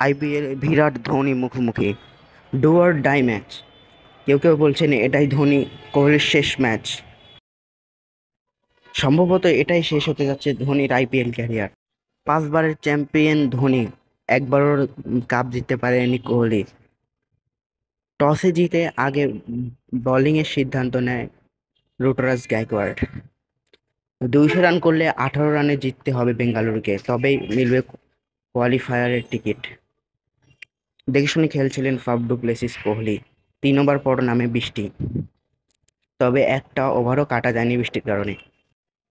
IPL বিরাট ধোনি মুখোমুখি do or die match. কেউ কেউ বলছেন এটাই ধোনি কোহলির শেষ ম্যাচ। সম্ভবত এটাই শেষ হতে যাচ্ছে ধোনির আইপিএল ক্যারিয়ার। 5 বারের চ্যাম্পিয়ন ধোনি, একবারও কাপ জিততে পারেনি কোহলি। টসে জিতে আগে বোলিংয়ের সিদ্ধান্ত নেয় ঋতুরাজ গায়কোয়াড়। 200 রান করলে 18 রানে জিততে হবে বেঙ্গালুরুকে, তবেই মিলবে কোয়ালিফায়ারের টিকিট। দেখে শুনে খেলছিলেন Faf du Plessis Kohli. 3 over পর নামে বৃষ্টি, তবে একটা ওভারও কাটা যায়নি বৃষ্টির কারণে।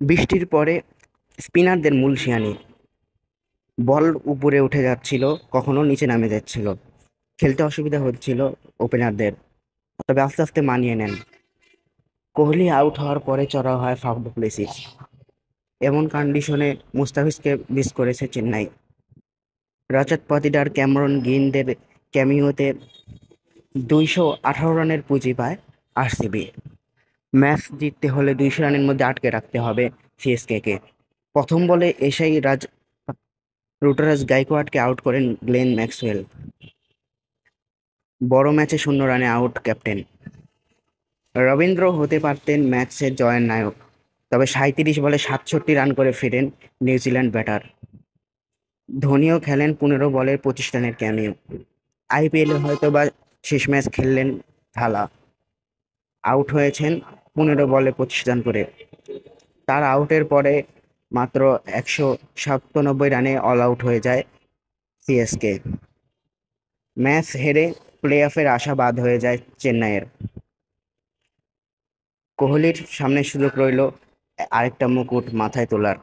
বৃষ্টির পরে স্পিনারদের মূল শিয়ানি, বল উপরে উঠে যাচ্ছিল, কখনো নিচে নামে যাচ্ছিল, খেলতে অসুবিধা হচ্ছিল ওপেনারদের, তবে আস্তে আস্তে মানিয়ে নেন। কোহলি আউট হওয়ার পরে চড়া হয় ফাফ ডু প্লেসিস। এমন কন্ডিশনে মুস্তাফিজকে মিস করেছে চেন্নাই। রজত পাতিদার, ক্যামেরন গ্রিনদের ক্যামিওতে 218 রানের পুঁজি পায় আরসিবি। ম্যাচ জিততে হলে 200 রানের মধ্যে আটকে রাখতে হবে সিএসকে। প্রথম বলে এসেই ঋতুরাজ গায়কোয়াড়কে আউট করেন গ্লেন ম্যাক্সওয়েল। বড় ম্যাচে 0 রানে আউট ক্যাপ্টেন। রবীন্দ্র হতে পারতেন ম্যাচের জয়ের নায়ক, তবে 37 বলে 67 রান করে ফেরেন নিউজিল্যান্ড ব্যাটার। ধোনিও খেলেন 15 বলের 25 রানের ক্যামিও। আইপিএলে হয়তোবা শেষ ম্যাচ খেললেন থালা। আউট হয়েছেন 15 বলে 25 রান করে। তার আউটের পরে মাত্র 197 রানে অল আউট হয়ে যায় সিএসকে। ম্যাচ হেরে প্লে অফের আশা বাদ হয়ে যায় চেন্নাইয়ের। কোহলির সামনে সুযোগ রইল আরেকটা মুকুট মাথায় তোলার।